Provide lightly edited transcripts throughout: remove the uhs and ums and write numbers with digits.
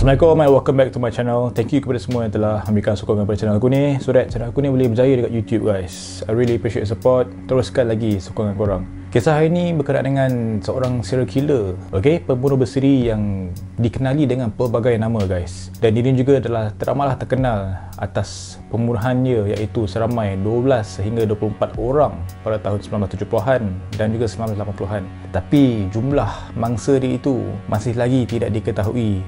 Assalamualaikum and welcome back to my channel. Thank you kepada semua yang telah memberikan sokongan pada channel aku ni, so that channel aku ni boleh berjaya dekat YouTube guys. I really appreciate support. Teruskan lagi sokongan korang. Kisah hari ni berkenaan dengan seorang serial killer, pembunuh berseri yang dikenali dengan pelbagai nama guys. Dan dia juga adalah teramatlah terkenal atas pembunuhannya, iaitu seramai 12 sehingga 24 orang pada tahun 1970-an dan juga 1980-an. Tapi jumlah mangsa dia itu masih lagi tidak diketahui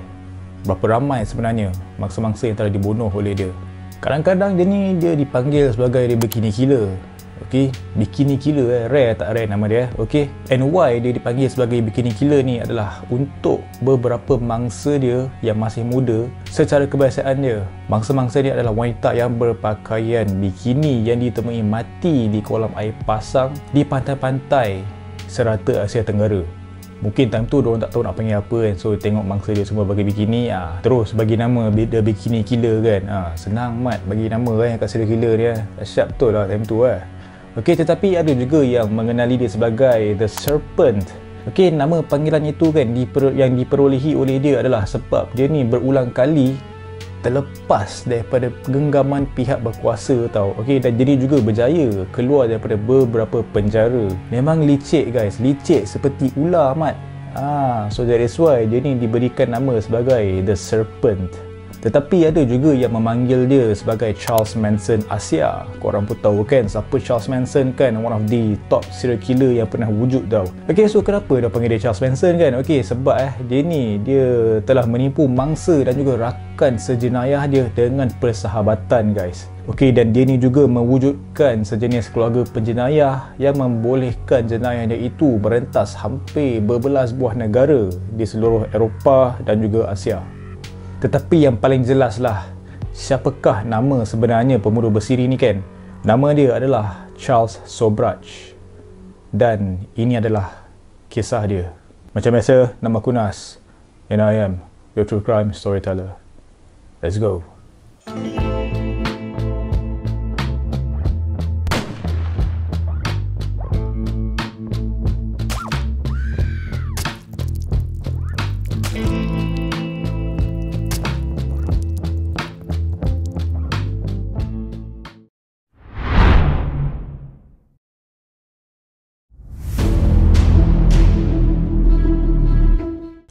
berapa ramai sebenarnya mangsa-mangsa yang telah dibunuh oleh dia. Kadang-kadang dia dipanggil sebagai the bikini killer. Bikini killer rare tak rare nama dia. And why dia dipanggil sebagai bikini killer ni adalah untuk beberapa mangsa dia yang masih muda. Secara kebiasaan dia, mangsa-mangsa dia adalah wanita yang berpakaian bikini yang ditemui mati di kolam air pasang di pantai-pantai serata Asia Tenggara. Mungkin time tu diorang tak tahu nak panggil apa kan, so tengok mangsa dia semua bagi bikini, terus bagi nama The Bikini Killer kan. Senang mat bagi nama kan kat serial killer dia. Dahsyat betul lah time tu tetapi ada juga yang mengenali dia sebagai The Serpent. Nama panggilan itu kan yang diperolehi oleh dia adalah sebab dia ni berulang kali terlepas daripada genggaman pihak berkuasa tau. Dan jadi juga berjaya keluar daripada beberapa penjara. Memang licik guys, licik seperti ular mat. So that is why dia ni diberikan nama sebagai The Serpent. Tetapi ada juga yang memanggil dia sebagai Charles Manson Asia. Korang pun tahu kan siapa Charles Manson kan, one of the top serial killer yang pernah wujud tau. So kenapa dia panggil dia Charles Manson kan? Sebab dia telah menipu mangsa dan juga rakan sejenayah dia dengan persahabatan guys. Dan dia ni juga mewujudkan sejenis keluarga penjenayah yang membolehkan jenayah dia itu merentas hampir berbelas buah negara di seluruh Eropah dan juga Asia. Tetapi yang paling jelas lah, siapakah nama sebenarnya pembunuh bersiri ni kan? Nama dia adalah Charles Sobhraj. Dan ini adalah kisah dia. Macam biasa, nama aku Nas, and I am your true crime storyteller. Let's go.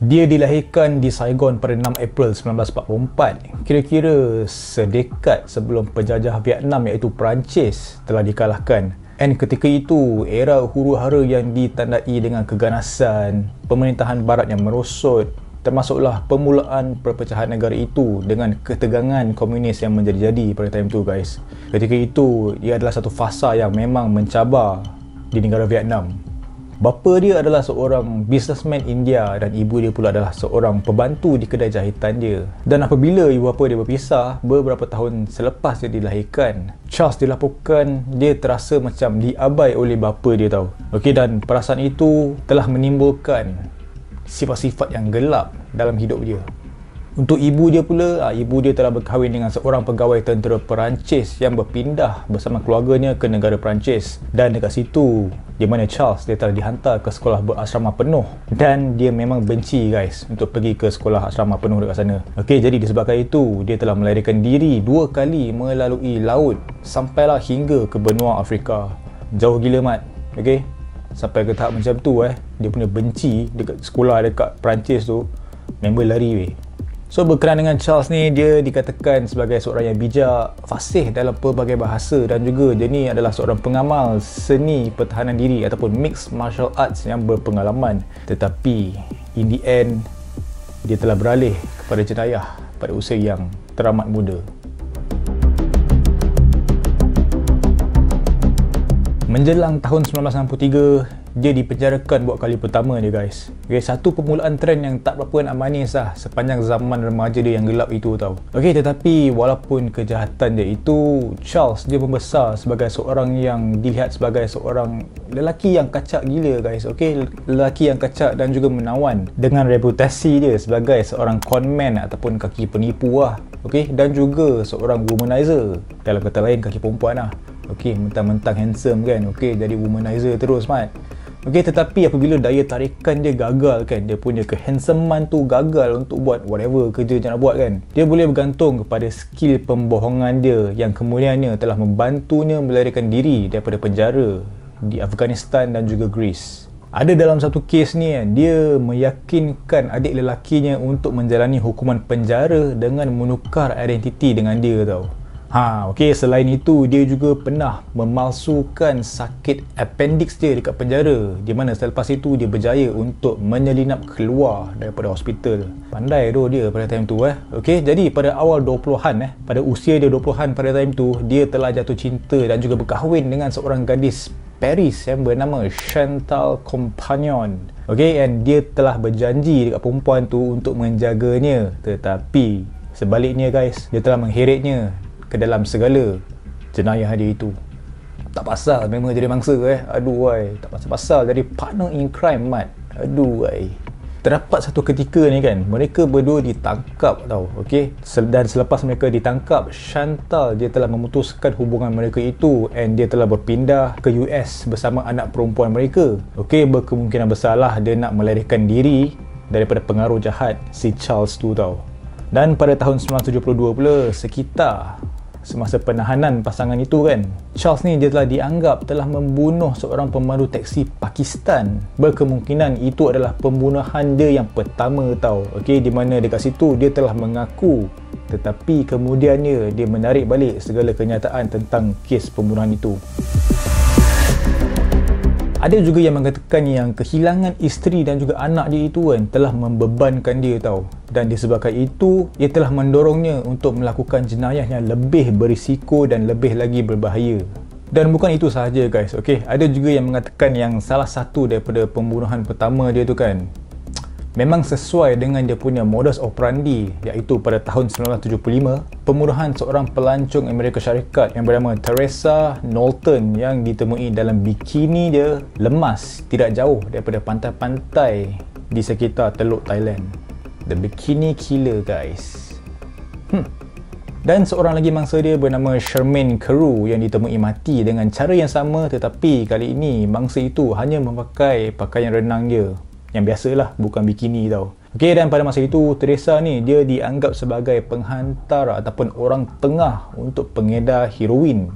Dia dilahirkan di Saigon pada 6 April 1944, kira-kira sedekat sebelum penjajah Vietnam iaitu Perancis telah dikalahkan. Dan ketika itu, era huru-hara yang ditandai dengan keganasan, pemerintahan barat yang merosot, termasuklah permulaan perpecahan negara itu dengan ketegangan komunis yang menjadi-jadi pada time tu guys. Ketika itu, ia adalah satu fasa yang memang mencabar di negara Vietnam. Bapa dia adalah seorang businessman India dan ibu dia pula adalah seorang pembantu di kedai jahitan dia. Dan apabila ibu bapa dia berpisah beberapa tahun selepas dia dilahirkan, Charles dilaporkan dia terasa macam diabai oleh bapa dia tau. Dan perasaan itu telah menimbulkan sifat-sifat yang gelap dalam hidup dia. Untuk ibu dia pula, ibu dia telah berkahwin dengan seorang pegawai tentera Perancis yang berpindah bersama keluarganya ke negara Perancis. Dan dekat situ, di mana Charles dia telah dihantar ke sekolah berasrama penuh. Dan dia memang benci guys untuk pergi ke sekolah asrama penuh dekat sana. Jadi disebabkan itu, dia telah melarikan diri 2 kali melalui laut sampailah hingga ke benua Afrika. Jauh gila mat. Sampai ke tahap macam tu dia punya benci dekat sekolah dekat Perancis tu, member lari weh. So berkenaan dengan Charles ni, dia dikatakan sebagai seorang yang bijak, fasih dalam pelbagai bahasa dan juga dia ni adalah seorang pengamal seni pertahanan diri ataupun mixed martial arts yang berpengalaman. Tetapi in the end, dia telah beralih kepada jenayah pada usia yang teramat muda. Menjelang tahun 1963, dia dipenjarakan buat kali pertama dia guys. Satu permulaan trend yang tak berapa nak manis lah sepanjang zaman remaja dia yang gelap itu tau. Tetapi walaupun kejahatan dia itu, Charles dia membesar sebagai seorang yang dilihat sebagai seorang lelaki yang kacak gila guys. Lelaki yang kacak dan juga menawan, dengan reputasi dia sebagai seorang conman ataupun kaki penipu lah. Dan juga seorang womanizer, dalam kata lain kaki perempuan lah. Mentang-mentang handsome kan, jadi womanizer terus mat. Okey, tetapi apabila daya tarikan dia gagal kan, dia punya kehandsomeman tu gagal untuk buat whatever kerja dia nak buat kan, dia boleh bergantung kepada skill pembohongan dia yang kemudiannya telah membantunya melarikan diri daripada penjara di Afghanistan dan juga Greece. Ada dalam satu kes ni kan, dia meyakinkan adik lelakinya untuk menjalani hukuman penjara dengan menukar identiti dengan dia tau. Okey, selain itu dia juga pernah memalsukan sakit appendix dia dekat penjara, di mana selepas itu dia berjaya untuk menyelinap keluar daripada hospital. Pandai tu dia pada time tu Okey, jadi pada awal 20-an pada usia dia 20-an pada time tu, dia telah jatuh cinta dan juga berkahwin dengan seorang gadis Paris yang bernama Chantal Compagnon. Okey, and dia telah berjanji dekat perempuan tu untuk menjaganya, tetapi sebaliknya guys, dia telah mengheretnya ke dalam segala jenayah dia itu. Tak pasal memang jadi mangsa tak pasal-pasal jadi partner in crime mat. Terdapat satu ketika ni kan, mereka berdua ditangkap tau. Okey, dan selepas mereka ditangkap, Chantal dia telah memutuskan hubungan mereka itu and dia telah berpindah ke US bersama anak perempuan mereka. Okey, berkemungkinan besarlah dia nak melarikan diri daripada pengaruh jahat si Charles tu tau. Dan pada tahun 1972 pula, sekitar semasa penahanan pasangan itu kan, Charles ni dia telah dianggap telah membunuh seorang pemandu taksi Pakistan. Berkemungkinan itu adalah pembunuhan dia yang pertama tau. Okey, di mana dekat situ dia telah mengaku, tetapi kemudiannya dia menarik balik segala kenyataan tentang kes pembunuhan itu. Ada juga yang mengatakan yang kehilangan isteri dan juga anak dia itu kan telah membebankan dia tau, dan disebabkan itu ia telah mendorongnya untuk melakukan jenayah yang lebih berisiko dan lebih lagi berbahaya. Dan bukan itu sahaja guys, okey, ada juga yang mengatakan yang salah satu daripada pembunuhan pertama dia tu kan memang sesuai dengan dia punya modus operandi, iaitu pada tahun 1975 pembunuhan seorang pelancong Amerika Syarikat yang bernama Teresa Knowlton yang ditemui dalam bikini dia lemas tidak jauh daripada pantai-pantai di sekitar Teluk Thailand. The Bikini Killer guys. Dan seorang lagi mangsa dia bernama Charmaine Carew yang ditemui mati dengan cara yang sama, tetapi kali ini mangsa itu hanya memakai pakaian renang dia yang biasalah, bukan bikini tau. Okey, dan pada masa itu Teresa ni dia dianggap sebagai penghantar ataupun orang tengah untuk pengedar heroin.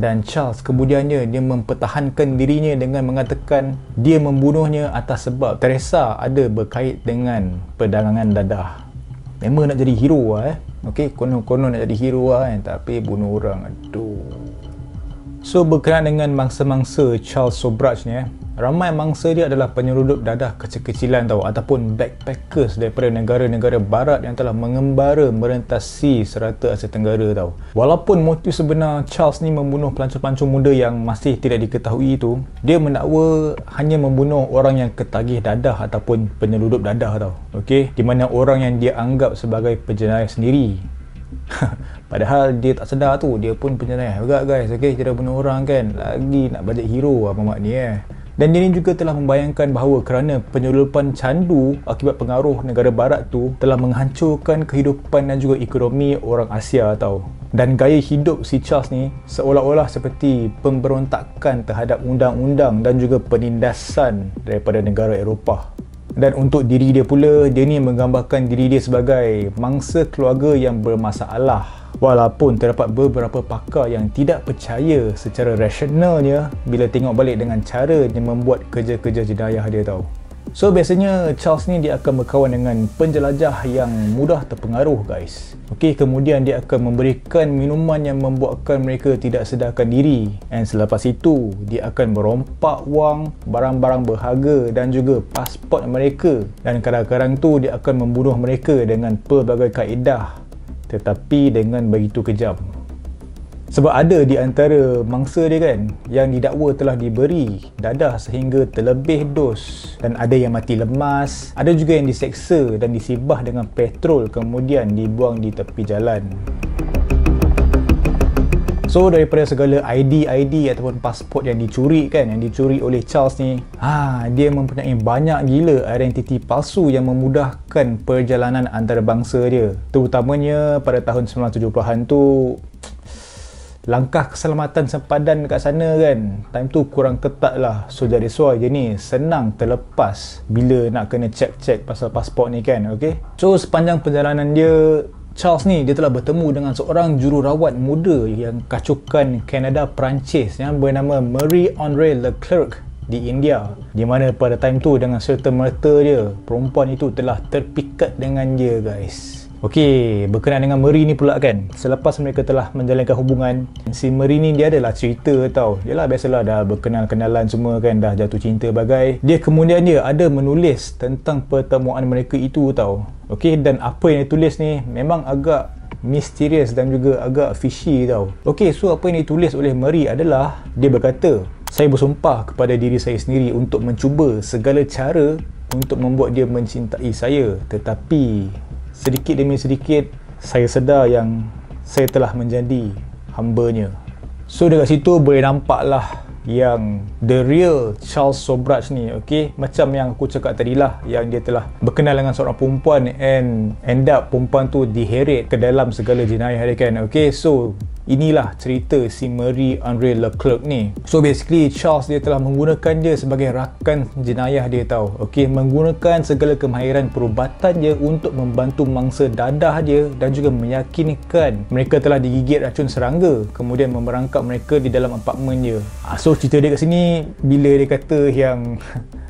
Dan Charles kemudiannya dia mempertahankan dirinya dengan mengatakan dia membunuhnya atas sebab Teresa ada berkait dengan perdagangan dadah. Memang nak jadi hero Okey, konon-konon nak jadi hero kan, tapi bunuh orang. So berkenaan dengan mangsa-mangsa Charles Sobhraj ni ramai mangsa dia adalah penyelundup dadah kecil-kecilan tau, ataupun backpackers daripada negara-negara barat yang telah mengembara merentasi serata Asia Tenggara tau. Walaupun motif sebenar Charles ni membunuh pelancong-pelancong muda yang masih tidak diketahui itu, dia mendakwa hanya membunuh orang yang ketagih dadah ataupun penyelundup dadah tau. Okey, di mana orang yang dia anggap sebagai penjenayah sendiri padahal dia tak sedar tu dia pun penjenayah juga guys. Okey, dia dah bunuh orang kan, lagi nak balik hero apa mak ni Dan dia ni juga telah membayangkan bahawa kerana penyelundupan candu akibat pengaruh negara barat tu telah menghancurkan kehidupan dan juga ekonomi orang Asia tau. Dan gaya hidup si Charles ni seolah-olah seperti pemberontakan terhadap undang-undang dan juga penindasan daripada negara Eropah. Dan untuk diri dia pula, dia ni menggambarkan diri dia sebagai mangsa keluarga yang bermasalah. Walaupun terdapat beberapa pakar yang tidak percaya secara rasionalnya bila tengok balik dengan cara dia membuat kerja-kerja jenayah dia tau. So biasanya Charles ni dia akan berkawan dengan penjelajah yang mudah terpengaruh guys. Okey, kemudian dia akan memberikan minuman yang membuatkan mereka tidak sedarkan diri. Dan selepas itu dia akan merompak wang, barang-barang berharga dan juga pasport mereka. Dan kadang-kadang tu dia akan membunuh mereka dengan pelbagai kaedah, tetapi dengan begitu kejam. Sebab ada di antara mangsa dia kan yang didakwa telah diberi dadah sehingga terlebih dos, dan ada yang mati lemas, ada juga yang diseksa dan disibah dengan petrol kemudian dibuang di tepi jalan. So daripada segala ID ataupun pasport yang dicuri kan, yang dicuri oleh Charles ni, dia mempunyai banyak gila identiti palsu yang memudahkan perjalanan antarabangsa dia. Terutamanya pada tahun 1970-an tu, langkah keselamatan sempadan kat sana kan, time tu kurang ketat lah. So that's why dia ni senang terlepas bila nak kena check pasal pasport ni kan. Okay, so sepanjang perjalanan dia, Charles ni dia telah bertemu dengan seorang jururawat muda yang kasukan Kanada Perancis yang bernama Marie-André Leclerc di India, di mana pada time tu dengan serta-merta dia, perempuan itu telah terpikat dengan dia guys. Okey, berkenaan dengan Marie ni pula kan, selepas mereka telah menjalankan hubungan, si Marie ni dia adalah cerita tau. Yalah, biasalah dah berkenal-kenalan semua kan, dah jatuh cinta bagai. Dia kemudian dia ada menulis tentang pertemuan mereka itu tau. Okey, dan apa yang dia tulis ni memang agak misterius dan juga agak fishy tau. Okey, so apa yang ditulis oleh Marie adalah, dia berkata, saya bersumpah kepada diri saya sendiri untuk mencuba segala cara untuk membuat dia mencintai saya, tetapi sedikit demi sedikit saya sedar yang saya telah menjadi hambanya. So dekat situ boleh nampak lah yang the real Charles Sobhraj ni, okay, macam yang aku cakap tadi lah, yang dia telah berkenal dengan seorang perempuan and end up perempuan tu diheret ke dalam segala jenayah dia kan. Okay, so inilah cerita si Marie-André Leclerc ni. So basically Charles dia telah menggunakan dia sebagai rakan jenayah dia tau. Okay, menggunakan segala kemahiran perubatan dia untuk membantu mangsa dadah dia dan juga meyakinkan mereka telah digigit racun serangga, kemudian memerangkap mereka di dalam apartmen dia. So cerita dia kat sini, bila dia kata yang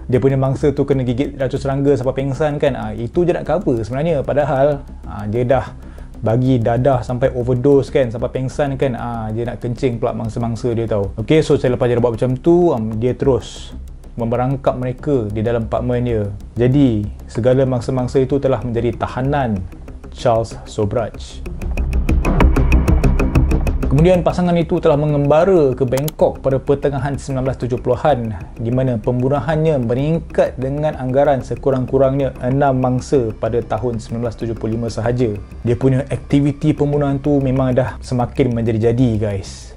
dia punya mangsa tu kena gigit racun serangga sampai pengsan kan, itu je nak cover sebenarnya. Padahal dia dah bagi dadah sampai overdose kan, sampai pengsan kan, dia nak kencing pula mangsa-mangsa dia tahu. Okay, so selepas dia buat macam tu, dia terus memerangkap mereka di dalam apartmen dia. Jadi segala mangsa-mangsa itu telah menjadi tahanan Charles Sobhraj. Kemudian pasangan itu telah mengembara ke Bangkok pada pertengahan 1970-an, di mana pembunuhannya meningkat dengan anggaran sekurang-kurangnya 6 mangsa pada tahun 1975 sahaja. Dia punya aktiviti pembunuhan tu memang dah semakin menjadi-jadi guys.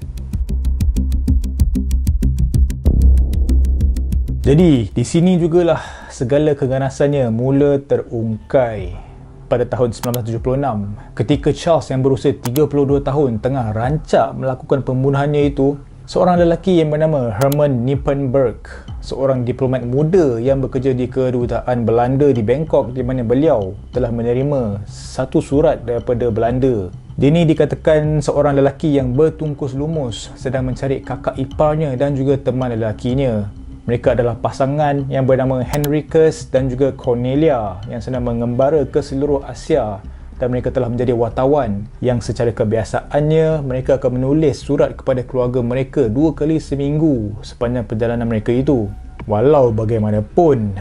Jadi di sini jugalah segala keganasannya mula terungkai. Pada tahun 1976, ketika Charles yang berusia 32 tahun tengah rancak melakukan pembunuhannya itu, seorang lelaki yang bernama Herman Nippenberg, seorang diplomat muda yang bekerja di kedutaan Belanda di Bangkok, di mana beliau telah menerima satu surat daripada Belanda. Dia ni dikatakan seorang lelaki yang bertungkus lumus sedang mencari kakak iparnya dan juga teman lelakinya. Mereka adalah pasangan yang bernama Henricus dan juga Cornelia yang sedang mengembara ke seluruh Asia, dan mereka telah menjadi wartawan yang secara kebiasaannya mereka akan menulis surat kepada keluarga mereka 2 kali seminggu sepanjang perjalanan mereka itu. Walau bagaimanapun,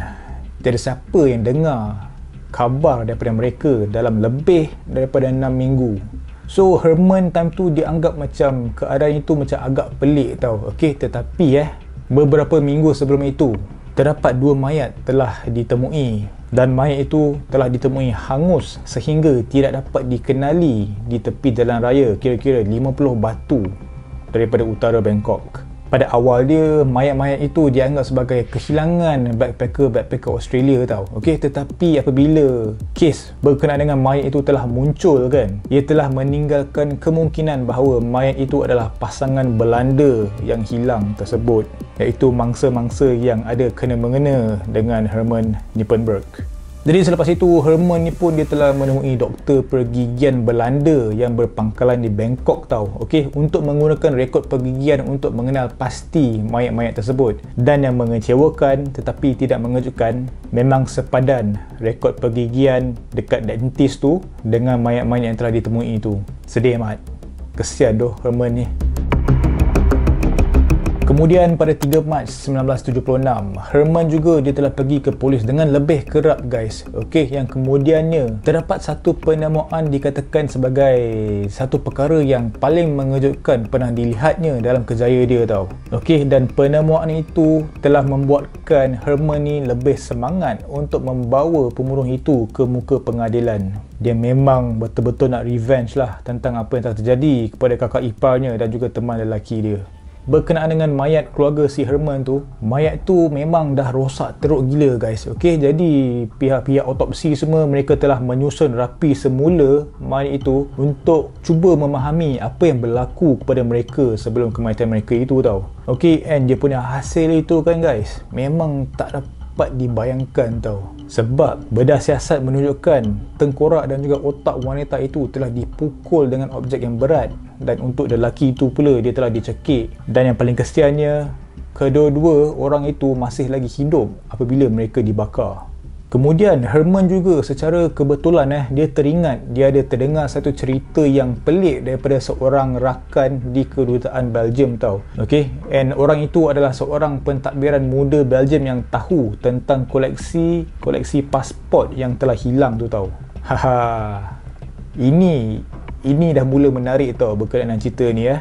tiada siapa yang dengar khabar daripada mereka dalam lebih daripada 6 minggu. So Herman time tu dianggap macam keadaan itu macam agak pelik tau. Okay, tetapi beberapa minggu sebelum itu, terdapat 2 mayat telah ditemui, dan mayat itu telah ditemui hangus sehingga tidak dapat dikenali di tepi jalan raya kira-kira 50 batu daripada utara Bangkok. Pada awal dia, mayat-mayat itu dianggap sebagai kehilangan backpacker Australia tau. Okey, tetapi apabila kes berkenaan dengan mayat itu telah muncul kan, ia telah meninggalkan kemungkinan bahawa mayat itu adalah pasangan Belanda yang hilang tersebut, iaitu mangsa-mangsa yang ada kena-mengena dengan Herman Nippenberg. Jadi selepas itu, Herman ni pun dia telah menemui doktor pergigian Belanda yang berpangkalan di Bangkok tau. Okey, untuk menggunakan rekod pergigian untuk mengenal pasti mayat-mayat tersebut. Dan yang mengecewakan tetapi tidak mengejutkan, memang sepadan rekod pergigian dekat dentist tu dengan mayat-mayat yang telah ditemui itu. Sedih amat. Kesian doh Herman ni. Kemudian pada 3 Mac 1976, Herman juga dia telah pergi ke polis dengan lebih kerap guys. Okey, yang kemudiannya terdapat satu penamaan dikatakan sebagai satu perkara yang paling mengejutkan pernah dilihatnya dalam kerjaya dia tau. Okey, dan penamaan itu telah membuatkan Herman ni lebih semangat untuk membawa pembunuh itu ke muka pengadilan. Dia memang betul-betul nak revenge lah tentang apa yang telah terjadi kepada kakak iparnya dan juga teman lelaki dia. berkenaan dengan mayat keluarga si Herman tu. Mayat tu memang dah rosak teruk gila guys. Okey, jadi pihak-pihak otopsi semua mereka telah menyusun rapi semula mayat itu untuk cuba memahami apa yang berlaku kepada mereka sebelum kematian mereka itu tau. Okey, and dia punya hasil itu kan guys, memang tak dapat dibayangkan tau. Sebab bedah siasat menunjukkan tengkorak dan juga otak wanita itu telah dipukul dengan objek yang berat, dan untuk lelaki itu pula dia telah dicekik. Dan yang paling kesiannya, kedua-dua orang itu masih lagi hidup apabila mereka dibakar. Kemudian Herman juga secara kebetulan dia teringat dia ada terdengar satu cerita yang pelik daripada seorang rakan di kedutaan Belgium tau. Okay, and orang itu adalah seorang pentadbiran muda Belgium yang tahu tentang koleksi pasport yang telah hilang tu tau. Haha, ini dah mula menarik tau berkenaan cerita ni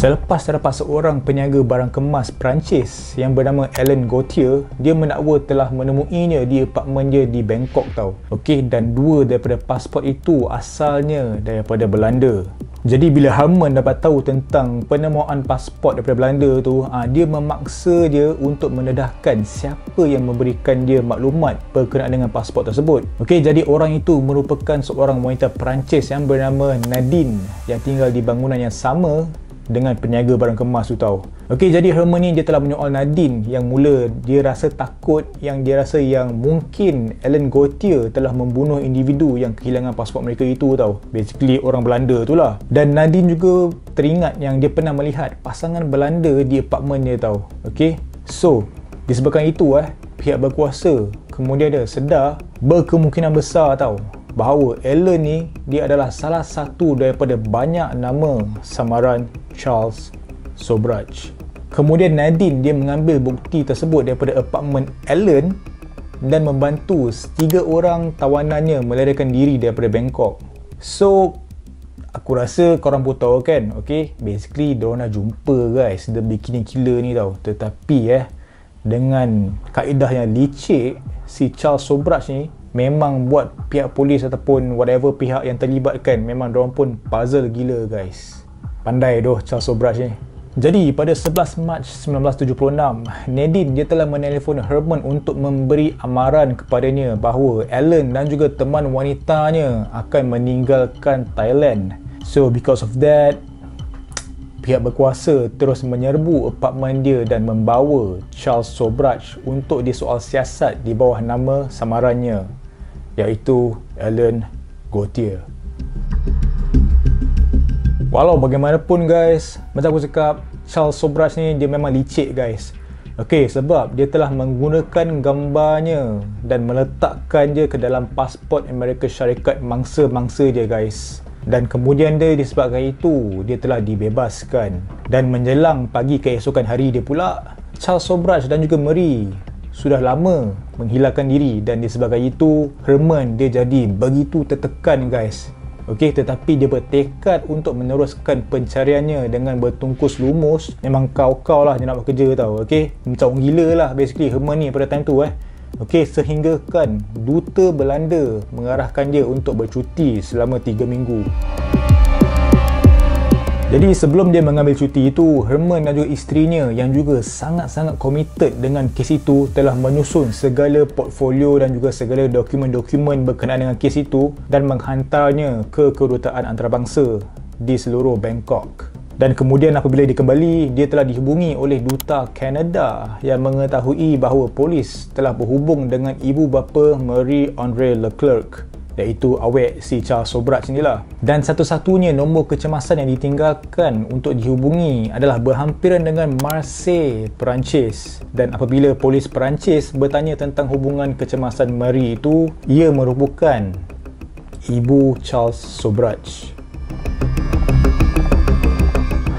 Selepas terdapat seorang peniaga barang kemas Perancis yang bernama Alain Gauthier, dia mendakwa telah menemuinya di apartmen dia di Bangkok tau. Okey, dan dua daripada pasport itu asalnya daripada Belanda. Jadi bila Herman dapat tahu tentang penemuan pasport daripada Belanda tu, dia memaksa dia untuk mendedahkan siapa yang memberikan dia maklumat berkenaan dengan pasport tersebut. Okey, jadi orang itu merupakan seorang wanita Perancis yang bernama Nadine yang tinggal di bangunan yang sama dengan peniaga barang kemas tu tau. Okey, jadi Herman ni dia telah menyoal Nadine yang mula dia rasa takut, yang dia rasa yang mungkin Alain Gauthier telah membunuh individu yang kehilangan pasport mereka itu tau. Basically orang Belanda tu lah. Dan Nadine juga teringat yang dia pernah melihat pasangan Belanda di apartmen dia tau. Okey, so disebabkan itu pihak berkuasa kemudian dia sedar berkemungkinan besar tau bahawa Alain ni dia adalah salah satu daripada banyak nama samaran Charles Sobhraj. Kemudian Nadine dia mengambil bukti tersebut daripada apartmen Alain dan membantu 3 orang tawanannya melarikan diri daripada Bangkok. So aku rasa korang pun tahu kan, okay, basically diorang dah jumpa guys, the bikini killer ni tau. Tetapi dengan kaedah yang licik, si Charles Sobhraj ni memang buat pihak polis ataupun whatever pihak yang terlibatkan memang diorang pun puzzle gila guys. Pandai doh Charles Sobhraj ni. Jadi pada 11 Mac 1976, Nadine dia telah menelefon Herman untuk memberi amaran kepadanya bahawa Alain dan juga teman wanitanya akan meninggalkan Thailand. So because of that, pihak berkuasa terus menyerbu apartmen dia dan membawa Charles Sobhraj untuk disoal siasat di bawah nama samarannya, iaitu Alain Gauthier. Walau bagaimanapun guys, macam aku cakap, Charles Sobhraj ni dia memang licik guys. Okey, sebab dia telah menggunakan gambarnya dan meletakkan dia ke dalam pasport Amerika Syarikat mangsa-mangsa dia guys. Dan kemudian dia disebabkan itu, dia telah dibebaskan. Dan menjelang pagi keesokan hari dia pula, Charles Sobhraj dan juga Marie sudah lama menghilangkan diri, dan disebabkan itu Herman dia jadi begitu tertekan guys. Okey, tetapi dia bertekad untuk meneruskan pencariannya dengan bertungkus lumus. Memang kau-kau lah dia nak buat kerja tau. Okey, macam orang gila lah basically Herman ni pada time tu Okey, sehingga kan duta Belanda mengarahkan dia untuk bercuti selama 3 minggu. Jadi sebelum dia mengambil cuti itu, Herman dan juga isterinya yang juga sangat-sangat committed dengan kes itu telah menyusun segala portfolio dan juga segala dokumen-dokumen berkenaan dengan kes itu dan menghantarnya ke kedutaan antarabangsa di seluruh Bangkok. Dan kemudian apabila dia kembali, dia telah dihubungi oleh duta Kanada yang mengetahui bahawa polis telah berhubung dengan ibu bapa Marie-André Leclerc, iaitu awet si Charles Sobhraj inilah. Dan satu-satunya nombor kecemasan yang ditinggalkan untuk dihubungi adalah berhampiran dengan Marseille, Perancis. Dan apabila polis Perancis bertanya tentang hubungan kecemasan Marie itu, ia merupakan ibu Charles Sobhraj.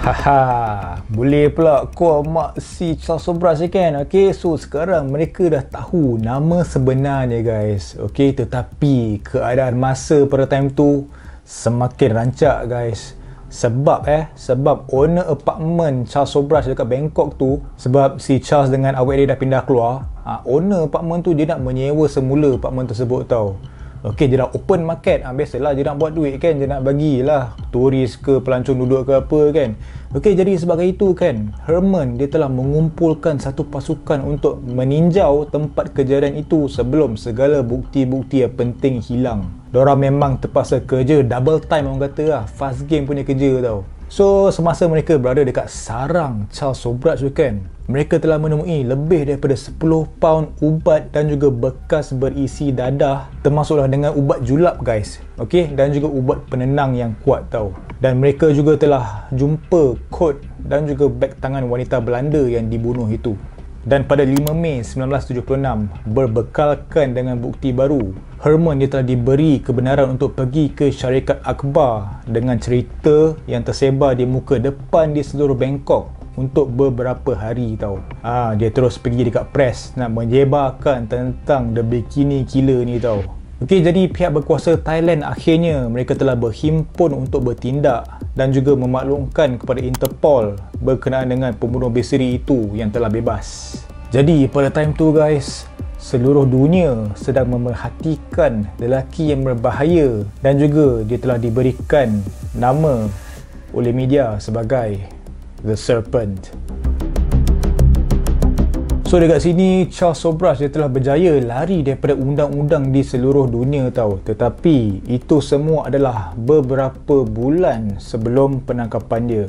Haha, boleh pula call mak si Charles Sobhraj kan. Okay, so sekarang mereka dah tahu nama sebenarnya guys. Okay, tetapi keadaan masa pada time tu semakin rancak guys. Sebab owner apartmen Charles Sobhraj dekat Bangkok tu, sebab si Charles dengan awet dia dah pindah keluar, owner apartmen tu dia nak menyewa semula apartmen tersebut tau. Okey, dia dah open market. Biasalah dia nak buat duit kan, dia nak bagilah turis ke pelancong duduk ke apa kan. Okey, jadi sebagai itu kan, Herman dia telah mengumpulkan satu pasukan untuk meninjau tempat kejadian itu sebelum segala bukti-bukti yang penting hilang. Diorang memang terpaksa kerja double time, orang kata lah, fast game punya kerja tau. So, semasa mereka berada dekat sarang Charles Sobhraj tu kan, mereka telah menemui lebih daripada 10 paun ubat dan juga bekas berisi dadah, termasuklah dengan ubat julap guys. Okey, dan juga ubat penenang yang kuat tau. Dan mereka juga telah jumpa kod dan juga beg tangan wanita Belanda yang dibunuh itu. Dan pada 5 Mei 1976, berbekalkan dengan bukti baru, Herman dia telah diberi kebenaran untuk pergi ke syarikat akhbar dengan cerita yang tersebar di muka depan di seluruh Bangkok untuk beberapa hari tau. Dia terus pergi dekat press nak menyebarkan tentang The Bikini Killer ni tau. Okey, jadi pihak berkuasa Thailand akhirnya mereka telah berhimpun untuk bertindak dan juga memaklumkan kepada Interpol berkenaan dengan pembunuh berseri itu yang telah bebas. Jadi pada time tu guys, seluruh dunia sedang memerhatikan lelaki yang berbahaya dan juga dia telah diberikan nama oleh media sebagai The Serpent. So dekat sini Charles Sobhraj dia telah berjaya lari daripada undang-undang di seluruh dunia tau. Tetapi itu semua adalah beberapa bulan sebelum penangkapan dia.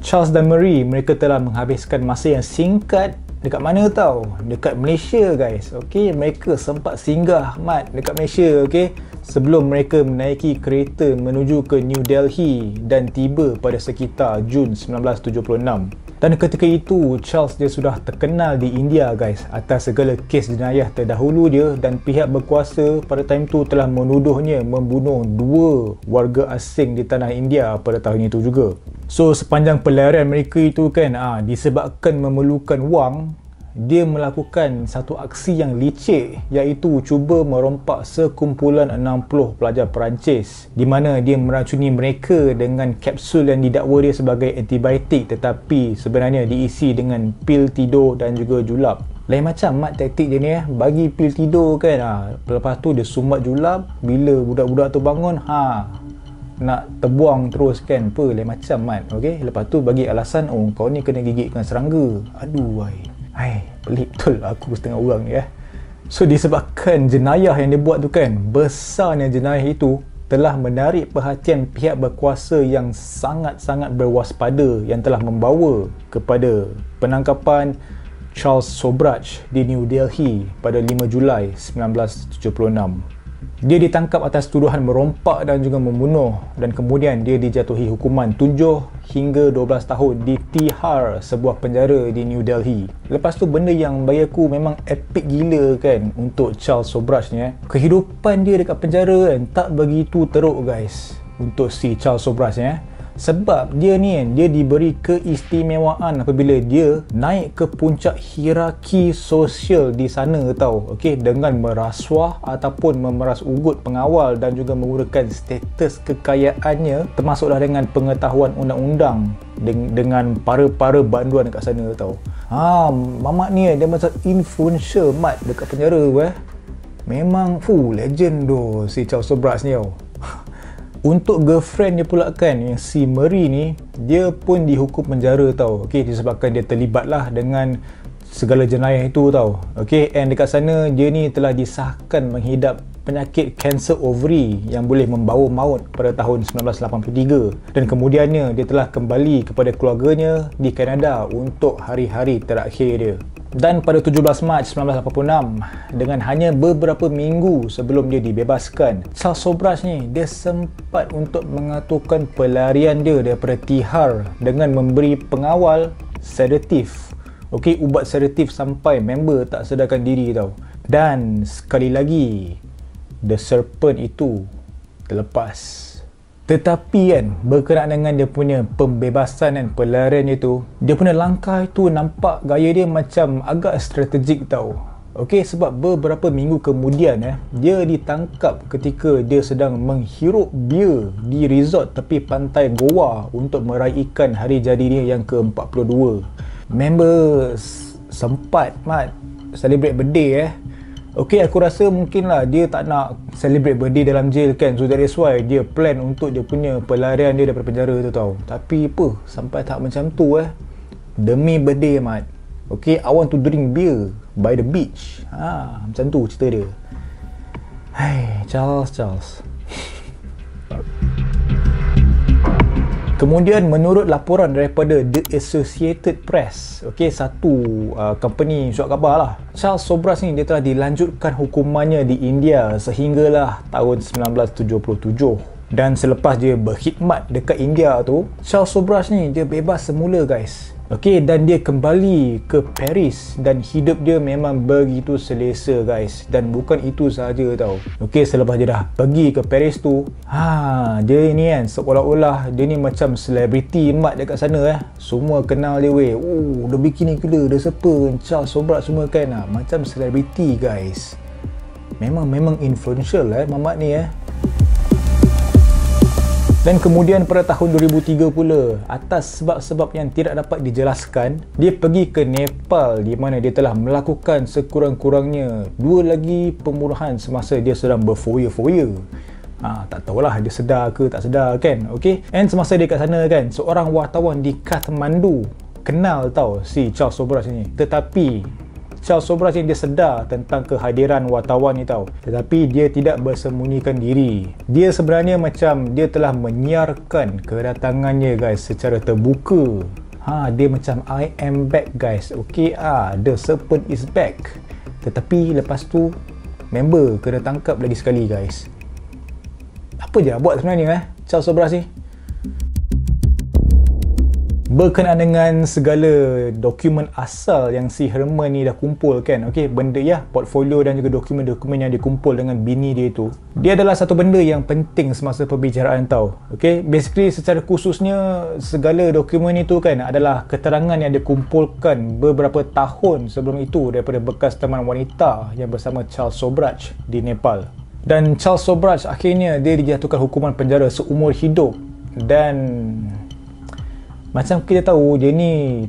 Charles dan Marie mereka telah menghabiskan masa yang singkat dekat mana tau? Dekat Malaysia guys. Okey, mereka sempat singgah dekat Malaysia, okey, sebelum mereka menaiki kereta menuju ke New Delhi dan tiba pada sekitar Jun 1976. Dan ketika itu Charles dia sudah terkenal di India guys atas segala kes jenayah terdahulu dia, dan pihak berkuasa pada time tu telah menuduhnya membunuh 2 warga asing di tanah India pada tahun itu juga. So sepanjang pelarian mereka itu kan, disebabkan memerlukan wang, dia melakukan satu aksi yang licik, iaitu cuba merompak sekumpulan 60 pelajar Perancis di mana dia meracuni mereka dengan kapsul yang didakwa dia sebagai antibiotik tetapi sebenarnya diisi dengan pil tidur dan juga julap. Lain macam taktik dia ni, bagi pil tidur kan, lepas tu dia sumbat julap, bila budak-budak tu bangun nak terbuang terus kan, lain macam okey. Lepas tu bagi alasan, kau ni kena gigitkan serangga. Aduh pelik betul aku setengah orang ni So disebabkan jenayah yang dia buat tu kan, besarnya jenayah itu telah menarik perhatian pihak berkuasa yang sangat-sangat berwaspada, yang telah membawa kepada penangkapan Charles Sobhraj di New Delhi pada 5 Julai 1976. Dia ditangkap atas tuduhan merompak dan juga membunuh, dan kemudian dia dijatuhi hukuman 7 hingga 12 tahun di Tihar, sebuah penjara di New Delhi. Lepas tu benda yang bagi aku memang epic gila kan untuk Charles Sobhraj ni. Kehidupan dia dekat penjara kan tak begitu teruk guys untuk si Charles Sobhraj ni. Sebab dia ni kan, dia diberi keistimewaan apabila dia naik ke puncak hierarki sosial di sana tau. Okey, dengan merasuah ataupun memeras ugut pengawal dan juga menggunakan status kekayaannya, termasuklah dengan pengetahuan undang-undang dengan para-para banduan dekat sana tau. Mamat ni dia macam influencer dekat penjara Memang legend tu si Charles Sobhraj ni tau. Untuk girlfriend dia pula kan, yang si Marie ni, dia pun dihukum penjara tau. Okey, disebabkan dia terlibat lah dengan segala jenayah itu tau. Okey, and dekat sana dia ni telah disahkan menghidap penyakit kanser ovary yang boleh membawa maut pada tahun 1983, dan kemudiannya dia telah kembali kepada keluarganya di Kanada untuk hari-hari terakhir dia. Dan pada 17 Mac 1986, dengan hanya beberapa minggu sebelum dia dibebaskan, Charles Sobhraj ni dia sempat untuk mengaturkan pelarian dia daripada Tihar dengan memberi pengawal sedatif. Okey, ubat sedatif sampai member tak sedarkan diri tau. Dan sekali lagi, The Serpent itu terlepas. Tetapi kan, berkenaan dengan dia punya pembebasan dan pelarian itu, dia punya langkah itu nampak gaya dia macam agak strategik tau. Okey, sebab beberapa minggu kemudian dia ditangkap ketika dia sedang menghirup bir di resort tepi pantai Goa untuk meraihkan hari jadi dia yang ke-42. Member sempat celebrate birthday Okay, aku rasa mungkin lah dia tak nak celebrate birthday dalam jail kan. So that is why dia plan untuk dia punya pelarian dia daripada penjara tu tau. Tapi apa, sampai tak macam tu demi birthday Mat. Okay, I want to drink beer by the beach. Macam tu cerita dia. Hai, Charles. Kemudian menurut laporan daripada The Associated Press, satu company surat khabar lah, Charles Sobhraj ni dia telah dilanjutkan hukumannya di India sehinggalah tahun 1977. Dan selepas dia berkhidmat dekat India tu, Charles Sobhraj ni dia bebas semula guys. Dan dia kembali ke Paris dan hidup dia memang begitu selesa guys. Dan bukan itu sahaja tau. Selepas dia dah pergi ke Paris tu, dia ni kan seolah-olah dia ni macam selebriti mat dekat sana Semua kenal dia weh. The bikini killer, the sepa, Charles Sobhraj semua kan macam selebriti guys. Memang influential mamat ni Dan kemudian pada tahun 2003 pula, atas sebab-sebab yang tidak dapat dijelaskan, dia pergi ke Nepal di mana dia telah melakukan sekurang-kurangnya 2 lagi pembunuhan semasa dia sedang berfoya-foya. Tak tahulah dia sedar ke tak sedar kan. And semasa dia kat sana kan, seorang wartawan di Kathmandu kenal tau si Charles Sobhraj ni. Tetapi Charles Sobhraj ni dia sedar tentang kehadiran wartawan ni tau. Tetapi dia tidak bersembunyikan diri. Dia sebenarnya macam dia telah menyiarkan kedatangannya guys secara terbuka. Dia macam I am back guys. The serpent is back. Tetapi lepas tu member kena tangkap lagi sekali guys. Apa je buat sebenarnya Charles Sobhraj ni? Berkenaan dengan segala dokumen asal yang si Herman ni dah kumpul kan, benda portfolio dan juga dokumen-dokumen yang dikumpul dengan bini dia tu, dia adalah satu benda yang penting semasa perbicaraan tau. Basically secara khususnya segala dokumen itu kan adalah keterangan yang dikumpulkan beberapa tahun sebelum itu daripada bekas teman wanita yang bersama Charles Sobhraj di Nepal. Dan Charles Sobhraj akhirnya dia dijatuhkan hukuman penjara seumur hidup. Dan macam kita tahu dia ni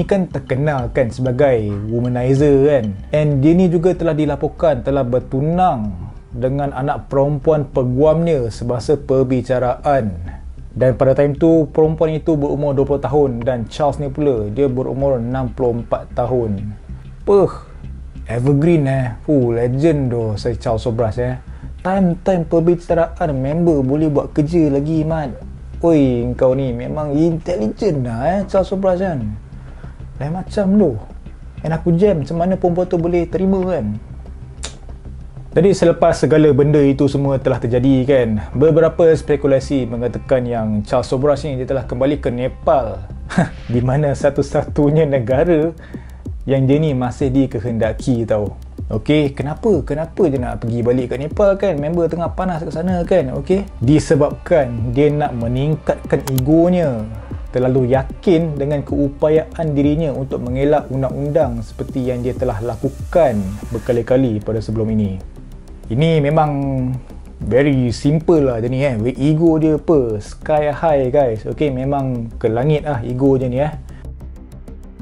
kan terkenal kan sebagai womanizer kan. And dia ni juga telah dilaporkan telah bertunang dengan anak perempuan peguamnya semasa perbicaraan. Dan pada time tu perempuan itu berumur 20 tahun dan Charles ni pula dia berumur 64 tahun. Evergreen legend doh saya Charles Sobhraj Time perbicaraan member boleh buat kerja lagi Mat. Kau ni memang intelligent Charles Sobhraj kan. Lain macam tu. And aku jam macam mana perempuan tu boleh terima kan. Jadi selepas segala benda itu semua telah terjadi kan, beberapa spekulasi mengatakan yang Charles Sobhraj ni dia telah kembali ke Nepal di mana satu-satunya negara yang dia ni masih dikehendaki tau. Kenapa dia nak pergi balik ke Nepal kan? Member tengah panas kat sana kan. Disebabkan dia nak meningkatkan egonya. Terlalu yakin dengan keupayaan dirinya untuk mengelak undang-undang seperti yang dia telah lakukan berkali-kali pada sebelum ini. Ini memang very simple lah dia ni ego dia sky high guys. Memang ke langit ego dia ni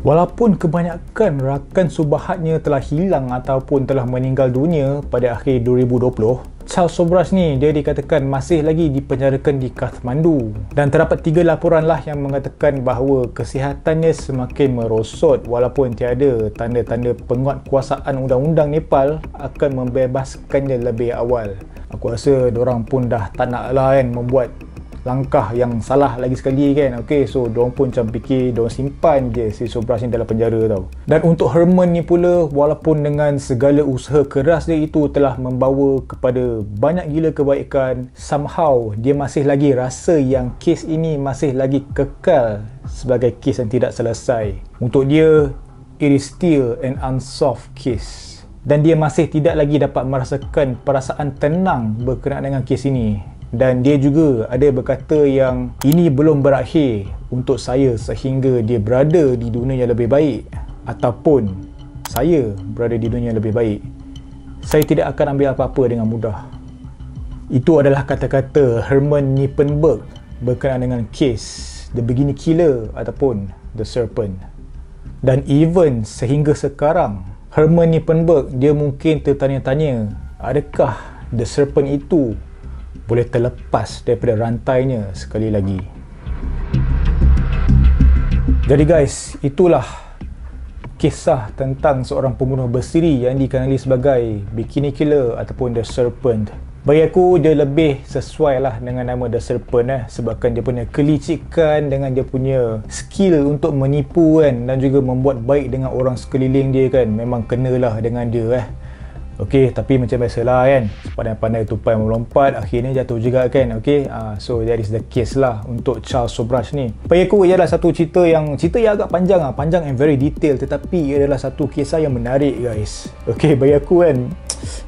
Walaupun kebanyakan rakan subahatnya telah hilang ataupun telah meninggal dunia pada akhir 2020, Charles Sobhraj ni dia dikatakan masih lagi dipenjarakan di Kathmandu. Dan terdapat 3 laporan lah yang mengatakan bahawa kesihatannya semakin merosot walaupun tiada tanda-tanda penguatkuasaan undang-undang Nepal akan membebaskannya lebih awal. Aku rasa diorang pun dah tak nak lah kan membuat langkah yang salah lagi sekali kan. So diorang pun macam fikir diorang simpan je si Sobhraj ni dalam penjara tau. Dan untuk Herman ni pula, walaupun dengan segala usaha keras dia itu telah membawa kepada banyak gila kebaikan, somehow dia masih lagi rasa yang kes ini masih lagi kekal sebagai kes yang tidak selesai. Untuk dia, it is still an unsolved case. Dan dia masih tidak lagi dapat merasakan perasaan tenang berkenaan dengan kes ini. Dan dia juga ada berkata yang ini belum berakhir untuk saya sehingga dia berada di dunia yang lebih baik ataupun saya berada di dunia yang lebih baik. Saya tidak akan ambil apa-apa dengan mudah. Itu adalah kata-kata Herman Nippenberg berkenaan dengan kes The Bikini Killer ataupun The Serpent. Dan even sehingga sekarang, Herman Nippenberg, dia mungkin tertanya-tanya, adakah The Serpent itu boleh terlepas daripada rantainya sekali lagi. Jadi guys, itulah kisah tentang seorang pembunuh bersiri yang dikenali sebagai Bikini Killer ataupun The Serpent. Bagi aku, dia lebih sesuai lah dengan nama The Serpent sebabkan dia punya kelicikan dengan dia punya skill untuk menipu kan, dan juga membuat baik dengan orang sekeliling dia kan, memang kenalah dengan dia Okey, tapi macam biasalah kan, pandai-pandai tupai melompat, akhirnya jatuh juga kan. Okey, so that is the case lah untuk Charles Sobhraj ni. Bagi aku, ia adalah satu cerita yang agak panjang panjang and very detail, tetapi ia adalah satu kisah yang menarik guys. Okey, bagi aku kan,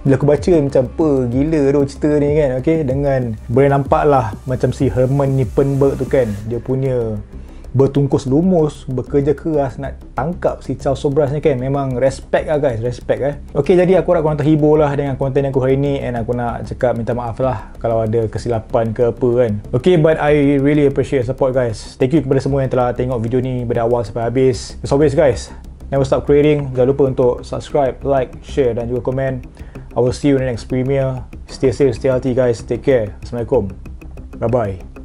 bila aku baca macam apa gila tu cerita ni kan. Okey, dengan boleh nampak lah macam si Herman Nippenberg tu kan, dia punya bertungkus lumus, bekerja keras nak tangkap si Charles Sobhraj ni kan. Memang respect lah guys, respect Okey, jadi aku harap korang terhibur lah dengan konten aku hari ni, and aku nak cakap minta maaf lah kalau ada kesilapan ke apa kan. Okey, but I really appreciate support guys. Thank you kepada semua yang telah tengok video ni dari awal sampai habis. As always guys, never stop creating. Jangan lupa untuk subscribe, like, share dan juga komen. I will see you in the next premiere. Stay safe, stay healthy guys. Take care. Assalamualaikum. Bye bye.